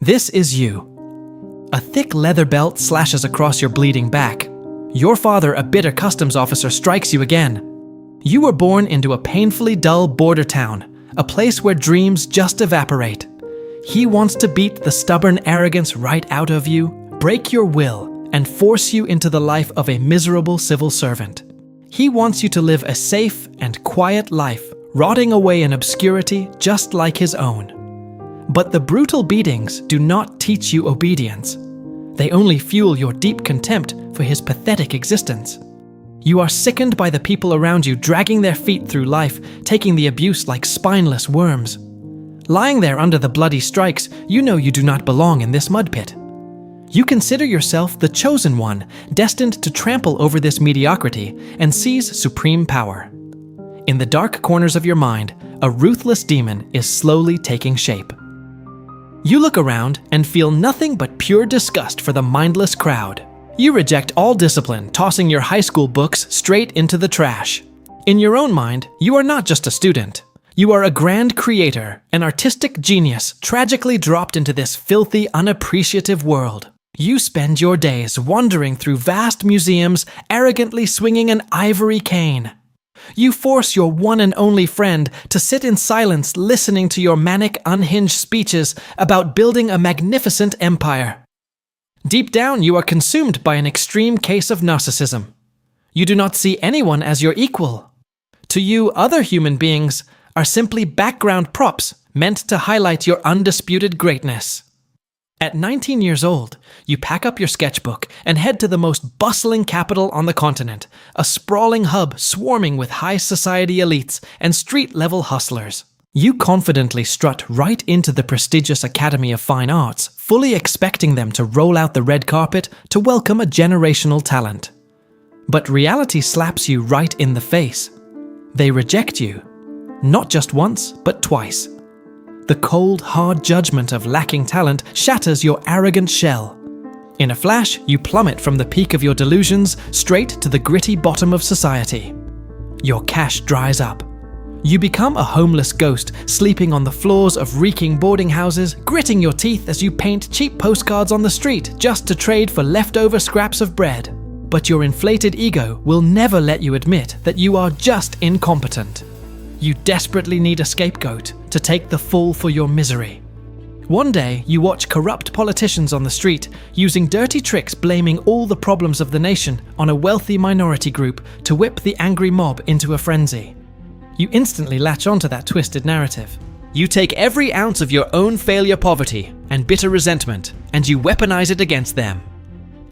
This is you. A thick leather belt slashes across your bleeding back. Your father, a bitter customs officer, strikes you again. You were born into a painfully dull border town, a place where dreams just evaporate. He wants to beat the stubborn arrogance right out of you, break your will, and force you into the life of a miserable civil servant. He wants you to live a safe and quiet life, rotting away in obscurity just like his own. But the brutal beatings do not teach you obedience. They only fuel your deep contempt for his pathetic existence. You are sickened by the people around you dragging their feet through life, taking the abuse like spineless worms. Lying there under the bloody strikes, you know you do not belong in this mud pit. You consider yourself the chosen one, destined to trample over this mediocrity and seize supreme power. In the dark corners of your mind, a ruthless demon is slowly taking shape. You look around and feel nothing but pure disgust for the mindless crowd. You reject all discipline, tossing your high school books straight into the trash. In your own mind, you are not just a student. You are a grand creator, an artistic genius tragically dropped into this filthy, unappreciative world. You spend your days wandering through vast museums, arrogantly swinging an ivory cane. You force your one and only friend to sit in silence listening to your manic, unhinged speeches about building a magnificent empire. Deep down, you are consumed by an extreme case of narcissism. You do not see anyone as your equal. To you, other human beings are simply background props meant to highlight your undisputed greatness. At 19 years old, you pack up your sketchbook and head to the most bustling capital on the continent, a sprawling hub swarming with high society elites and street-level hustlers. You confidently strut right into the prestigious Academy of Fine Arts, fully expecting them to roll out the red carpet to welcome a generational talent. But reality slaps you right in the face. They reject you, not just once, but twice. The cold, hard judgment of lacking talent shatters your arrogant shell. In a flash, you plummet from the peak of your delusions straight to the gritty bottom of society. Your cash dries up. You become a homeless ghost, sleeping on the floors of reeking boarding houses, gritting your teeth as you paint cheap postcards on the street just to trade for leftover scraps of bread. But your inflated ego will never let you admit that you are just incompetent. You desperately need a scapegoat to take the fall for your misery. One day, you watch corrupt politicians on the street using dirty tricks blaming all the problems of the nation on a wealthy minority group to whip the angry mob into a frenzy. You instantly latch onto that twisted narrative. You take every ounce of your own failure poverty and bitter resentment, and you weaponize it against them.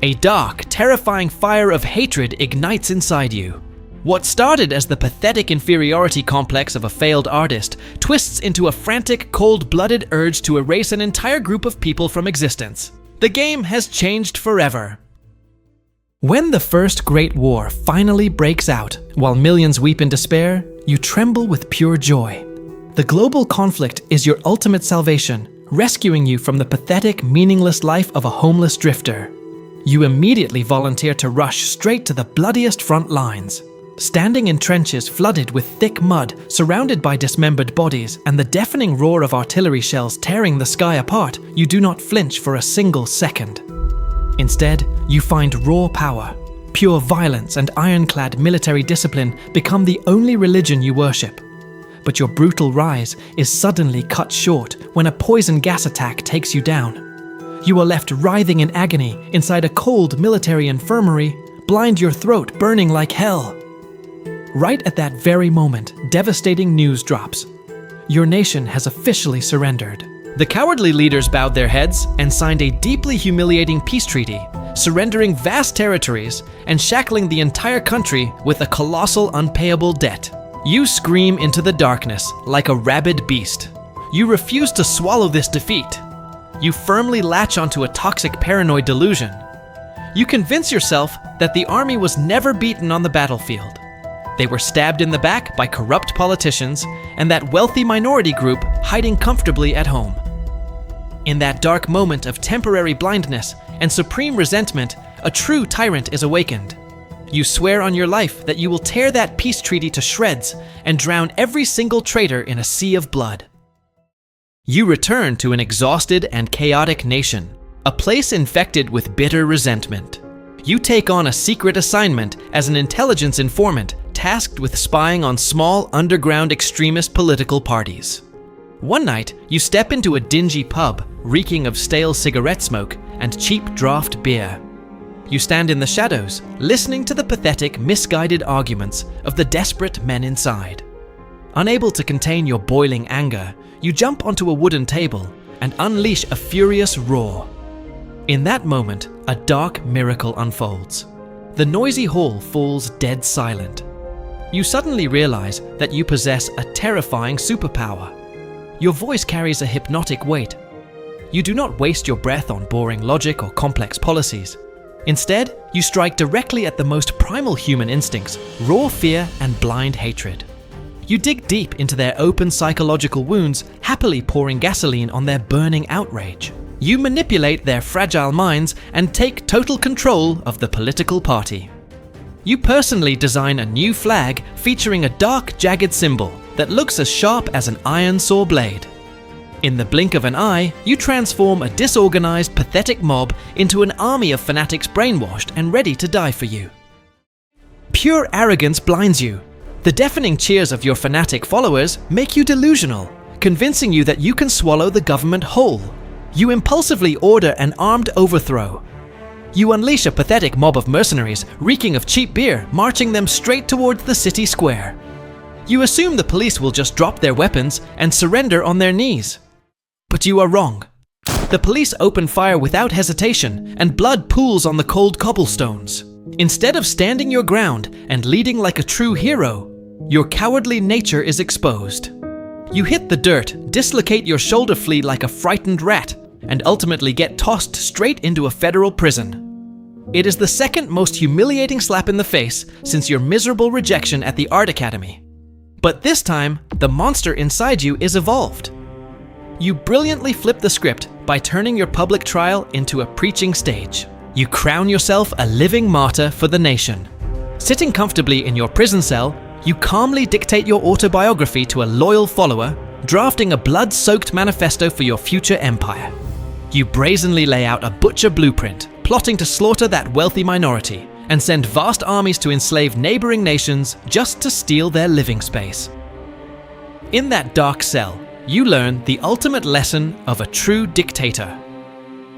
A dark, terrifying fire of hatred ignites inside you. What started as the pathetic inferiority complex of a failed artist twists into a frantic, cold-blooded urge to erase an entire group of people from existence. The game has changed forever. When the First Great War finally breaks out, while millions weep in despair, you tremble with pure joy. The global conflict is your ultimate salvation, rescuing you from the pathetic, meaningless life of a homeless drifter. You immediately volunteer to rush straight to the bloodiest front lines. Standing in trenches flooded with thick mud, surrounded by dismembered bodies, and the deafening roar of artillery shells tearing the sky apart, you do not flinch for a single second. Instead, you find raw power. Pure violence and ironclad military discipline become the only religion you worship. But your brutal rise is suddenly cut short when a poison gas attack takes you down. You are left writhing in agony inside a cold military infirmary, blind your throat burning like hell. Right at that very moment, devastating news drops. Your nation has officially surrendered. The cowardly leaders bowed their heads and signed a deeply humiliating peace treaty, surrendering vast territories and shackling the entire country with a colossal unpayable debt. You scream into the darkness like a rabid beast. You refuse to swallow this defeat. You firmly latch onto a toxic paranoid delusion. You convince yourself that the army was never beaten on the battlefield. They were stabbed in the back by corrupt politicians and that wealthy minority group hiding comfortably at home. In that dark moment of temporary blindness and supreme resentment, a true tyrant is awakened. You swear on your life that you will tear that peace treaty to shreds and drown every single traitor in a sea of blood. You return to an exhausted and chaotic nation, a place infected with bitter resentment. You take on a secret assignment as an intelligence informant tasked with spying on small underground extremist political parties. One night, you step into a dingy pub reeking of stale cigarette smoke and cheap draft beer. You stand in the shadows, listening to the pathetic, misguided arguments of the desperate men inside. Unable to contain your boiling anger, you jump onto a wooden table and unleash a furious roar. In that moment, a dark miracle unfolds. The noisy hall falls dead silent. You suddenly realize that you possess a terrifying superpower. Your voice carries a hypnotic weight. You do not waste your breath on boring logic or complex policies. Instead, you strike directly at the most primal human instincts, raw fear and blind hatred. You dig deep into their open psychological wounds, happily pouring gasoline on their burning outrage. You manipulate their fragile minds and take total control of the political party. You personally design a new flag featuring a dark, jagged symbol that looks as sharp as an iron saw blade. In the blink of an eye, you transform a disorganized, pathetic mob into an army of fanatics brainwashed and ready to die for you. Pure arrogance blinds you. The deafening cheers of your fanatic followers make you delusional, convincing you that you can swallow the government whole. You impulsively order an armed overthrow. You unleash a pathetic mob of mercenaries, reeking of cheap beer, marching them straight towards the city square. You assume the police will just drop their weapons and surrender on their knees. But you are wrong. The police open fire without hesitation, and blood pools on the cold cobblestones. Instead of standing your ground and leading like a true hero, your cowardly nature is exposed. You hit the dirt, dislocate your shoulder fleet like a frightened rat, and ultimately get tossed straight into a federal prison. It is the second most humiliating slap in the face since your miserable rejection at the art academy. But this time, the monster inside you is evolved. You brilliantly flip the script by turning your public trial into a preaching stage. You crown yourself a living martyr for the nation. Sitting comfortably in your prison cell, you calmly dictate your autobiography to a loyal follower, drafting a blood-soaked manifesto for your future empire. You brazenly lay out a butcher blueprint, plotting to slaughter that wealthy minority and send vast armies to enslave neighboring nations just to steal their living space. In that dark cell, you learn the ultimate lesson of a true dictator.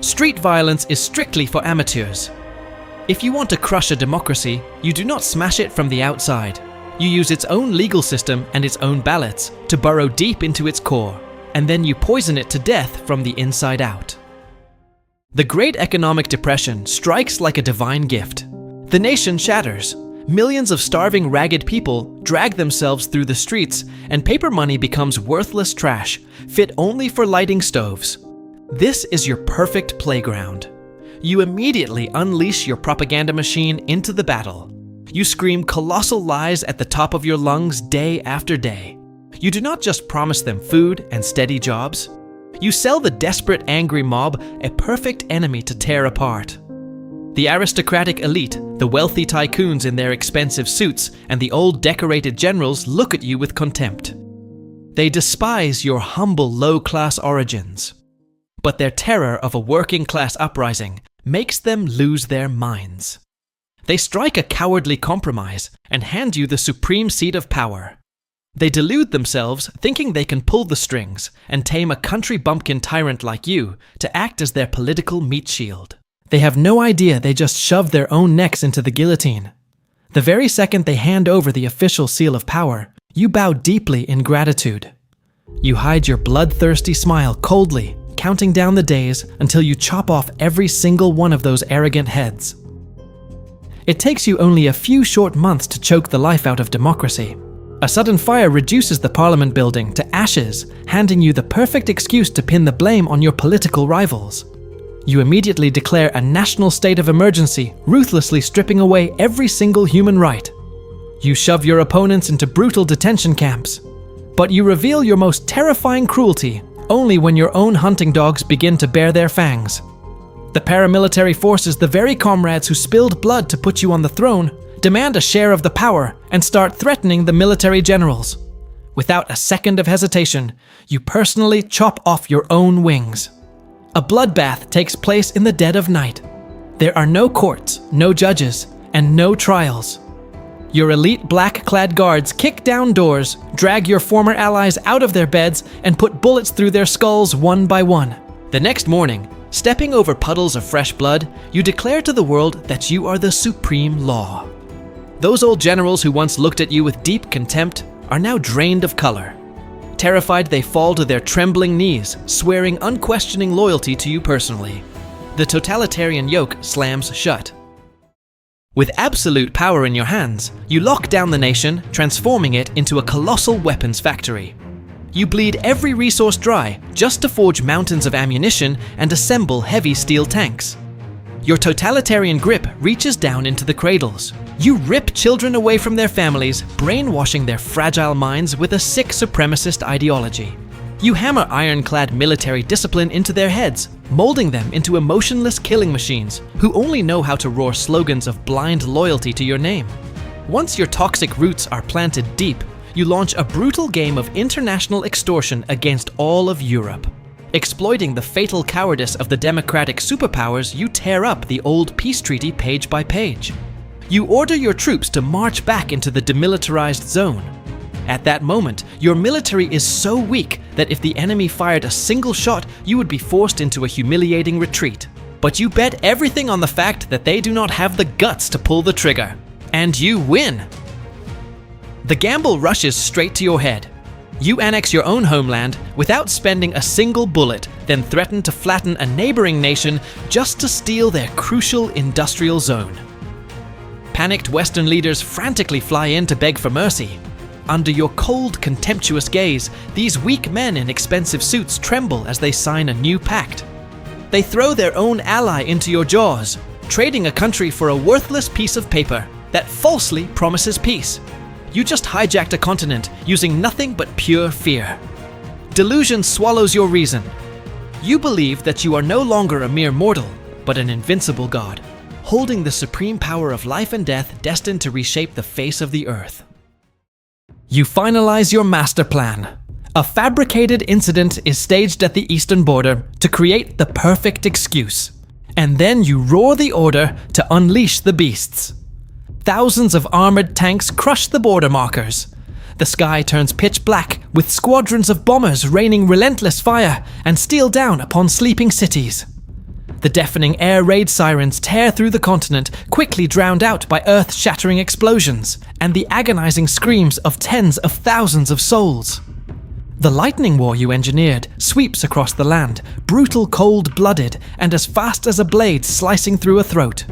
Street violence is strictly for amateurs. If you want to crush a democracy, you do not smash it from the outside. You use its own legal system and its own ballots to burrow deep into its core, and then you poison it to death from the inside out. The Great Economic Depression strikes like a divine gift. The nation shatters. Millions of starving, ragged people drag themselves through the streets, and paper money becomes worthless trash, fit only for lighting stoves. This is your perfect playground. You immediately unleash your propaganda machine into the battle. You scream colossal lies at the top of your lungs day after day. You do not just promise them food and steady jobs. You sell the desperate, angry mob a perfect enemy to tear apart. The aristocratic elite, the wealthy tycoons in their expensive suits, and the old decorated generals look at you with contempt. They despise your humble, low-class origins. But their terror of a working-class uprising makes them lose their minds. They strike a cowardly compromise and hand you the supreme seat of power. They delude themselves, thinking they can pull the strings and tame a country bumpkin tyrant like you to act as their political meat shield. They have no idea they just shoved their own necks into the guillotine. The very second they hand over the official seal of power, you bow deeply in gratitude. You hide your bloodthirsty smile coldly, counting down the days until you chop off every single one of those arrogant heads. It takes you only a few short months to choke the life out of democracy. A sudden fire reduces the parliament building to ashes, handing you the perfect excuse to pin the blame on your political rivals. You immediately declare a national state of emergency, ruthlessly stripping away every single human right. You shove your opponents into brutal detention camps. But you reveal your most terrifying cruelty only when your own hunting dogs begin to bare their fangs. The paramilitary forces, the very comrades who spilled blood to put you on the throne, demand a share of the power and start threatening the military generals. Without a second of hesitation, you personally chop off your own wings. A bloodbath takes place in the dead of night. There are no courts, no judges, and no trials. Your elite black-clad guards kick down doors, drag your former allies out of their beds, and put bullets through their skulls one by one. The next morning, stepping over puddles of fresh blood, you declare to the world that you are the supreme law. Those old generals who once looked at you with deep contempt are now drained of color. Terrified, they fall to their trembling knees, swearing unquestioning loyalty to you personally. The totalitarian yoke slams shut. With absolute power in your hands, you lock down the nation, transforming it into a colossal weapons factory. You bleed every resource dry just to forge mountains of ammunition and assemble heavy steel tanks. Your totalitarian grip reaches down into the cradles. You rip children away from their families, brainwashing their fragile minds with a sick supremacist ideology. You hammer ironclad military discipline into their heads, molding them into emotionless killing machines who only know how to roar slogans of blind loyalty to your name. Once your toxic roots are planted deep, you launch a brutal game of international extortion against all of Europe. Exploiting the fatal cowardice of the democratic superpowers, you tear up the old peace treaty page by page. You order your troops to march back into the demilitarized zone. At that moment, your military is so weak that if the enemy fired a single shot, you would be forced into a humiliating retreat. But you bet everything on the fact that they do not have the guts to pull the trigger. And you win! The gamble rushes straight to your head. You annex your own homeland without spending a single bullet, then threaten to flatten a neighboring nation just to steal their crucial industrial zone. Panicked Western leaders frantically fly in to beg for mercy. Under your cold, contemptuous gaze, these weak men in expensive suits tremble as they sign a new pact. They throw their own ally into your jaws, trading a country for a worthless piece of paper that falsely promises peace. You just hijacked a continent using nothing but pure fear. Delusion swallows your reason. You believe that you are no longer a mere mortal, but an invincible god, holding the supreme power of life and death destined to reshape the face of the earth. You finalize your master plan. A fabricated incident is staged at the eastern border to create the perfect excuse. And then you roar the order to unleash the beasts. Thousands of armored tanks crush the border markers. The sky turns pitch black, with squadrons of bombers raining relentless fire and steal down upon sleeping cities. The deafening air raid sirens tear through the continent, quickly drowned out by earth-shattering explosions and the agonizing screams of tens of thousands of souls. The lightning war you engineered sweeps across the land, brutal, cold-blooded, and as fast as a blade slicing through a throat.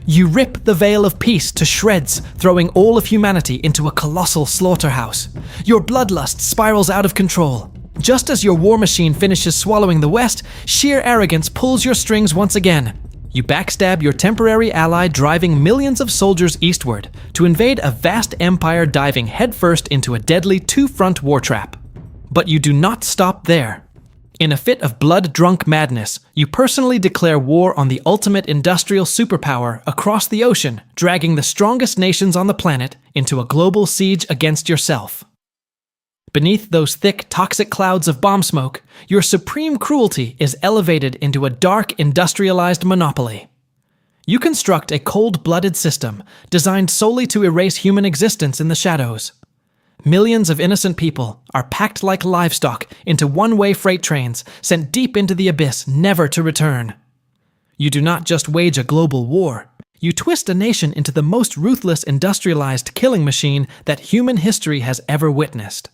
You rip the veil of peace to shreds, throwing all of humanity into a colossal slaughterhouse. Your bloodlust spirals out of control. Just as your war machine finishes swallowing the West, sheer arrogance pulls your strings once again. You backstab your temporary ally, driving millions of soldiers eastward to invade a vast empire, diving headfirst into a deadly two-front war trap. But you do not stop there. In a fit of blood-drunk madness, you personally declare war on the ultimate industrial superpower across the ocean, dragging the strongest nations on the planet into a global siege against yourself. Beneath those thick, toxic clouds of bomb smoke, your supreme cruelty is elevated into a dark, industrialized monopoly. You construct a cold-blooded system designed solely to erase human existence in the shadows. Millions of innocent people are packed like livestock into one-way freight trains sent deep into the abyss, never to return. You do not just wage a global war. You twist a nation into the most ruthless industrialized killing machine that human history has ever witnessed.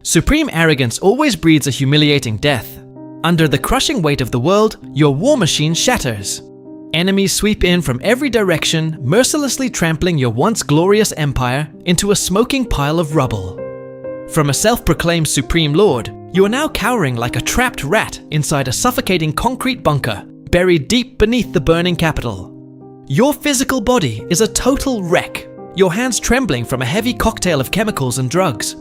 Supreme arrogance always breeds a humiliating death. Under the crushing weight of the world, your war machine shatters. Enemies sweep in from every direction, mercilessly trampling your once glorious empire into a smoking pile of rubble. From a self-proclaimed supreme lord, you are now cowering like a trapped rat inside a suffocating concrete bunker, buried deep beneath the burning capital. Your physical body is a total wreck, your hands trembling from a heavy cocktail of chemicals and drugs.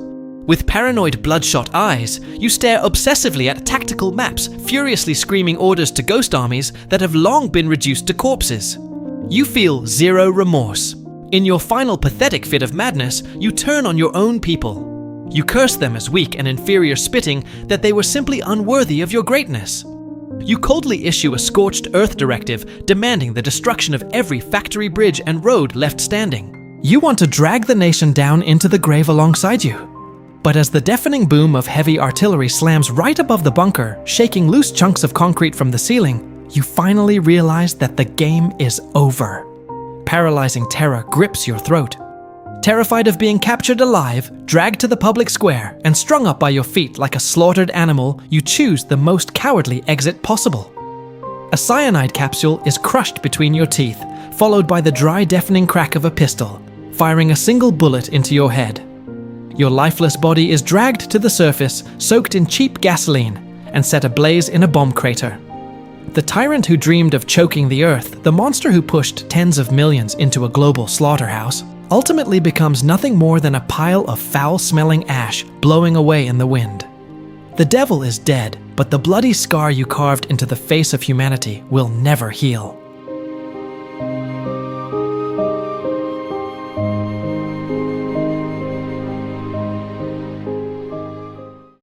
With paranoid, bloodshot eyes, you stare obsessively at tactical maps, furiously screaming orders to ghost armies that have long been reduced to corpses. You feel zero remorse. In your final pathetic fit of madness, you turn on your own people. You curse them as weak and inferior, spitting that they were simply unworthy of your greatness. You coldly issue a scorched earth directive demanding the destruction of every factory, bridge, and road left standing. You want to drag the nation down into the grave alongside you. But as the deafening boom of heavy artillery slams right above the bunker, shaking loose chunks of concrete from the ceiling, you finally realize that the game is over. Paralyzing terror grips your throat. Terrified of being captured alive, dragged to the public square, and strung up by your feet like a slaughtered animal, you choose the most cowardly exit possible. A cyanide capsule is crushed between your teeth, followed by the dry, deafening crack of a pistol, firing a single bullet into your head. Your lifeless body is dragged to the surface, soaked in cheap gasoline, and set ablaze in a bomb crater. The tyrant who dreamed of choking the earth, the monster who pushed tens of millions into a global slaughterhouse, ultimately becomes nothing more than a pile of foul-smelling ash blowing away in the wind. The devil is dead, but the bloody scar you carved into the face of humanity will never heal.